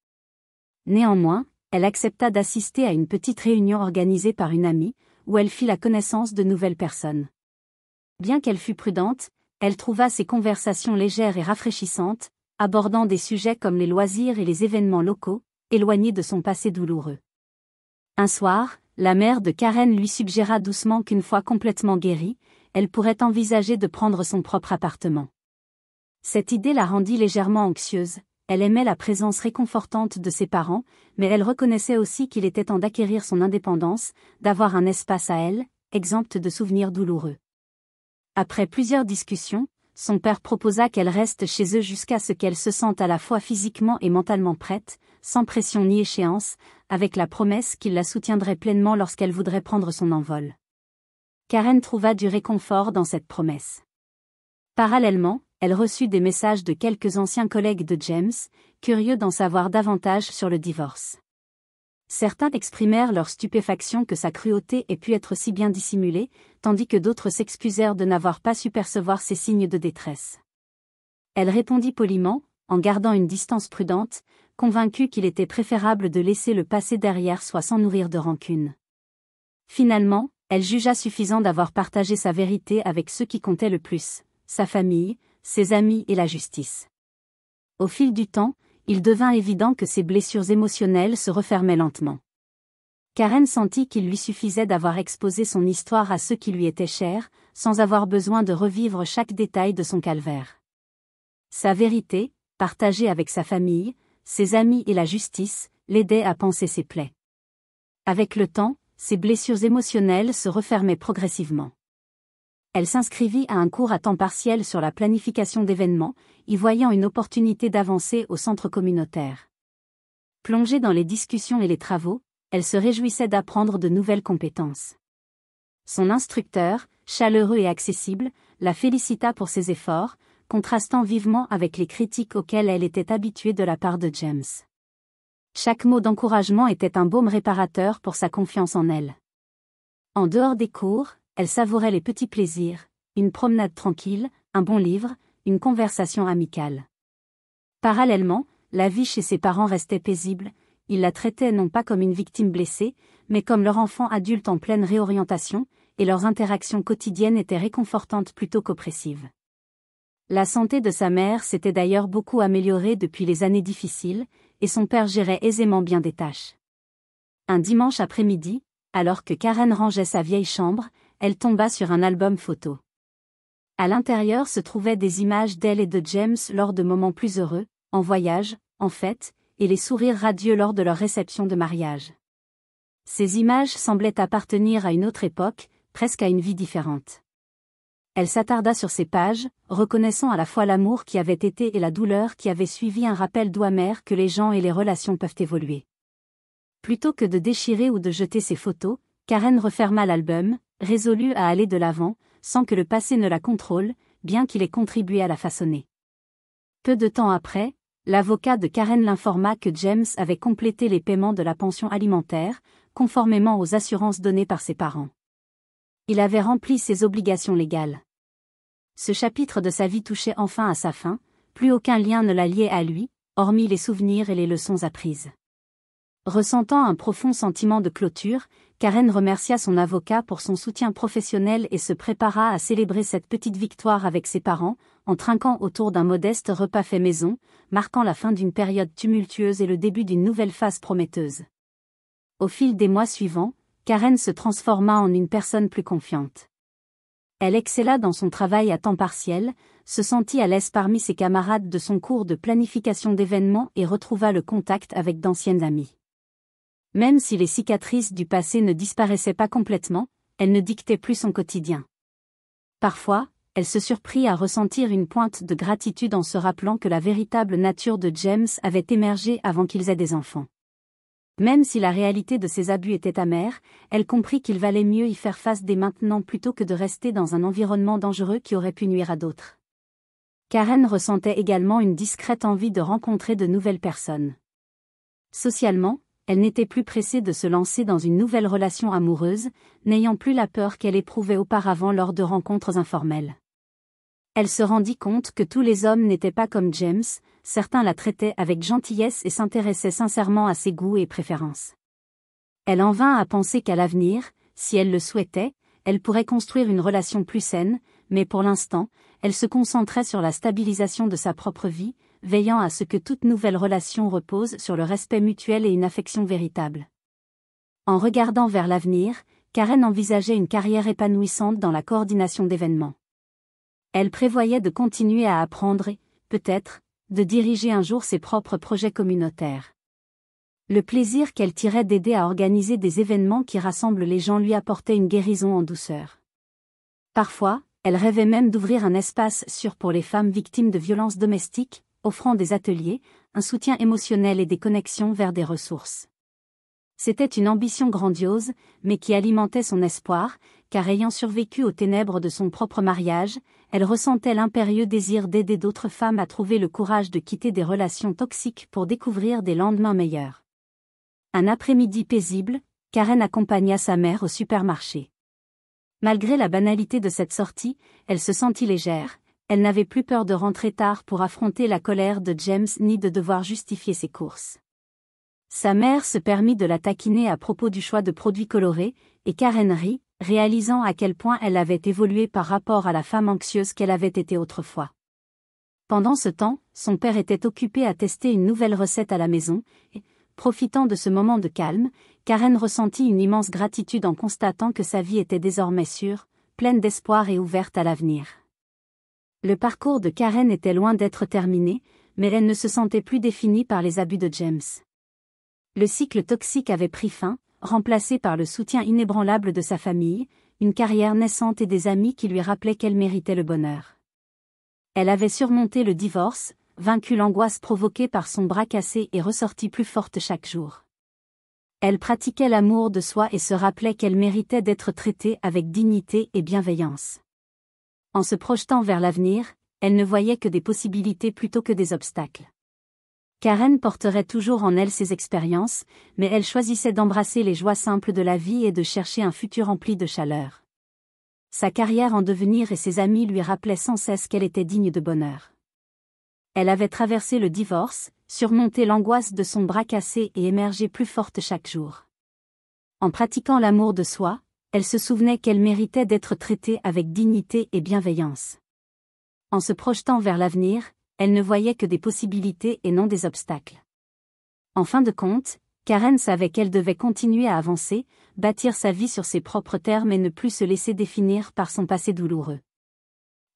[SPEAKER 1] Néanmoins, elle accepta d'assister à une petite réunion organisée par une amie, où elle fit la connaissance de nouvelles personnes. Bien qu'elle fût prudente, elle trouva ces conversations légères et rafraîchissantes, abordant des sujets comme les loisirs et les événements locaux, éloignés de son passé douloureux. Un soir, la mère de Karen lui suggéra doucement qu'une fois complètement guérie, elle pourrait envisager de prendre son propre appartement. Cette idée la rendit légèrement anxieuse. Elle aimait la présence réconfortante de ses parents, mais elle reconnaissait aussi qu'il était temps d'acquérir son indépendance, d'avoir un espace à elle, exempt de souvenirs douloureux. Après plusieurs discussions, son père proposa qu'elle reste chez eux jusqu'à ce qu'elle se sente à la fois physiquement et mentalement prête, sans pression ni échéance, avec la promesse qu'il la soutiendrait pleinement lorsqu'elle voudrait prendre son envol. Karen trouva du réconfort dans cette promesse. Parallèlement, elle reçut des messages de quelques anciens collègues de James, curieux d'en savoir davantage sur le divorce. Certains exprimèrent leur stupéfaction que sa cruauté ait pu être si bien dissimulée, tandis que d'autres s'excusèrent de n'avoir pas su percevoir ces signes de détresse. Elle répondit poliment, en gardant une distance prudente, convaincue qu'il était préférable de laisser le passé derrière soi sans nourrir de rancune. Finalement, elle jugea suffisant d'avoir partagé sa vérité avec ceux qui comptaient le plus, sa famille, ses amis et la justice. Au fil du temps, il devint évident que ses blessures émotionnelles se refermaient lentement. Karen sentit qu'il lui suffisait d'avoir exposé son histoire à ceux qui lui étaient chers, sans avoir besoin de revivre chaque détail de son calvaire. Sa vérité, partagée avec sa famille, ses amis et la justice, l'aidait à panser ses plaies. Avec le temps, ses blessures émotionnelles se refermaient progressivement. Elle s'inscrivit à un cours à temps partiel sur la planification d'événements, y voyant une opportunité d'avancer au centre communautaire. Plongée dans les discussions et les travaux, elle se réjouissait d'apprendre de nouvelles compétences. Son instructeur, chaleureux et accessible, la félicita pour ses efforts, contrastant vivement avec les critiques auxquelles elle était habituée de la part de James. Chaque mot d'encouragement était un baume réparateur pour sa confiance en elle. En dehors des cours, elle savourait les petits plaisirs, une promenade tranquille, un bon livre, une conversation amicale. Parallèlement, la vie chez ses parents restait paisible, ils la traitaient non pas comme une victime blessée, mais comme leur enfant adulte en pleine réorientation, et leurs interactions quotidiennes étaient réconfortantes plutôt qu'oppressives. La santé de sa mère s'était d'ailleurs beaucoup améliorée depuis les années difficiles, et son père gérait aisément bien des tâches. Un dimanche après-midi, alors que Karen rangeait sa vieille chambre, elle tomba sur un album photo. À l'intérieur se trouvaient des images d'elle et de James lors de moments plus heureux, en voyage, en fête, et les sourires radieux lors de leur réception de mariage. Ces images semblaient appartenir à une autre époque, presque à une vie différente. Elle s'attarda sur ces pages, reconnaissant à la fois l'amour qui avait été et la douleur qui avait suivi, un rappel doux amer que les gens et les relations peuvent évoluer. Plutôt que de déchirer ou de jeter ses photos, Karen referma l'album, résolue à aller de l'avant, sans que le passé ne la contrôle, bien qu'il ait contribué à la façonner. Peu de temps après, l'avocat de Karen l'informa que James avait complété les paiements de la pension alimentaire, conformément aux assurances données par ses parents. Il avait rempli ses obligations légales. Ce chapitre de sa vie touchait enfin à sa fin, plus aucun lien ne la liait à lui, hormis les souvenirs et les leçons apprises. Ressentant un profond sentiment de clôture, Karen remercia son avocat pour son soutien professionnel et se prépara à célébrer cette petite victoire avec ses parents, en trinquant autour d'un modeste repas fait maison, marquant la fin d'une période tumultueuse et le début d'une nouvelle phase prometteuse. Au fil des mois suivants, Karen se transforma en une personne plus confiante. Elle excella dans son travail à temps partiel, se sentit à l'aise parmi ses camarades de son cours de planification d'événements et retrouva le contact avec d'anciennes amies. Même si les cicatrices du passé ne disparaissaient pas complètement, elle ne dictait plus son quotidien. Parfois, elle se surprit à ressentir une pointe de gratitude en se rappelant que la véritable nature de James avait émergé avant qu'ils aient des enfants. Même si la réalité de ses abus était amère, elle comprit qu'il valait mieux y faire face dès maintenant plutôt que de rester dans un environnement dangereux qui aurait pu nuire à d'autres. Karen ressentait également une discrète envie de rencontrer de nouvelles personnes. Socialement, elle n'était plus pressée de se lancer dans une nouvelle relation amoureuse, n'ayant plus la peur qu'elle éprouvait auparavant lors de rencontres informelles. Elle se rendit compte que tous les hommes n'étaient pas comme James, certains la traitaient avec gentillesse et s'intéressaient sincèrement à ses goûts et préférences. Elle en vint à penser qu'à l'avenir, si elle le souhaitait, elle pourrait construire une relation plus saine, mais pour l'instant, elle se concentrait sur la stabilisation de sa propre vie, veillant à ce que toute nouvelle relation repose sur le respect mutuel et une affection véritable. En regardant vers l'avenir, Karen envisageait une carrière épanouissante dans la coordination d'événements. Elle prévoyait de continuer à apprendre et, peut-être, de diriger un jour ses propres projets communautaires. Le plaisir qu'elle tirait d'aider à organiser des événements qui rassemblent les gens lui apportait une guérison en douceur. Parfois, elle rêvait même d'ouvrir un espace sûr pour les femmes victimes de violences domestiques, offrant des ateliers, un soutien émotionnel et des connexions vers des ressources. C'était une ambition grandiose, mais qui alimentait son espoir, car ayant survécu aux ténèbres de son propre mariage, elle ressentait l'impérieux désir d'aider d'autres femmes à trouver le courage de quitter des relations toxiques pour découvrir des lendemains meilleurs. Un après-midi paisible, Karen accompagna sa mère au supermarché. Malgré la banalité de cette sortie, elle se sentit légère, elle n'avait plus peur de rentrer tard pour affronter la colère de James ni de devoir justifier ses courses. Sa mère se permit de la taquiner à propos du choix de produits colorés, et Karen rit, réalisant à quel point elle avait évolué par rapport à la femme anxieuse qu'elle avait été autrefois. Pendant ce temps, son père était occupé à tester une nouvelle recette à la maison, et, profitant de ce moment de calme, Karen ressentit une immense gratitude en constatant que sa vie était désormais sûre, pleine d'espoir et ouverte à l'avenir. Le parcours de Karen était loin d'être terminé, mais elle ne se sentait plus définie par les abus de James. Le cycle toxique avait pris fin, remplacé par le soutien inébranlable de sa famille, une carrière naissante et des amis qui lui rappelaient qu'elle méritait le bonheur. Elle avait surmonté le divorce, vaincu l'angoisse provoquée par son bras cassé et ressorti plus forte chaque jour. Elle pratiquait l'amour de soi et se rappelait qu'elle méritait d'être traitée avec dignité et bienveillance. En se projetant vers l'avenir, elle ne voyait que des possibilités plutôt que des obstacles. Karen porterait toujours en elle ses expériences, mais elle choisissait d'embrasser les joies simples de la vie et de chercher un futur rempli de chaleur. Sa carrière en devenir et ses amis lui rappelaient sans cesse qu'elle était digne de bonheur. Elle avait traversé le divorce, surmonté l'angoisse de son bras cassé et émergé plus forte chaque jour. En pratiquant l'amour de soi, elle se souvenait qu'elle méritait d'être traitée avec dignité et bienveillance. En se projetant vers l'avenir, elle ne voyait que des possibilités et non des obstacles. En fin de compte, Karen savait qu'elle devait continuer à avancer, bâtir sa vie sur ses propres termes et ne plus se laisser définir par son passé douloureux.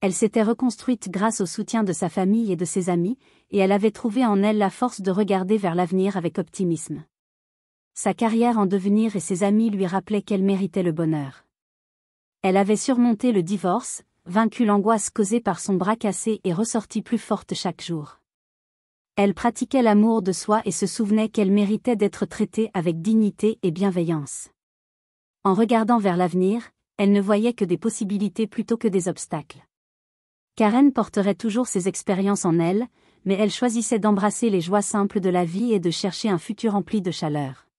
[SPEAKER 1] Elle s'était reconstruite grâce au soutien de sa famille et de ses amis, et elle avait trouvé en elle la force de regarder vers l'avenir avec optimisme. Sa carrière en devenir et ses amis lui rappelaient qu'elle méritait le bonheur. Elle avait surmonté le divorce, vaincu l'angoisse causée par son bras cassé et ressorti plus forte chaque jour. Elle pratiquait l'amour de soi et se souvenait qu'elle méritait d'être traitée avec dignité et bienveillance. En regardant vers l'avenir, elle ne voyait que des possibilités plutôt que des obstacles. Karen porterait toujours ses expériences en elle, mais elle choisissait d'embrasser les joies simples de la vie et de chercher un futur rempli de chaleur.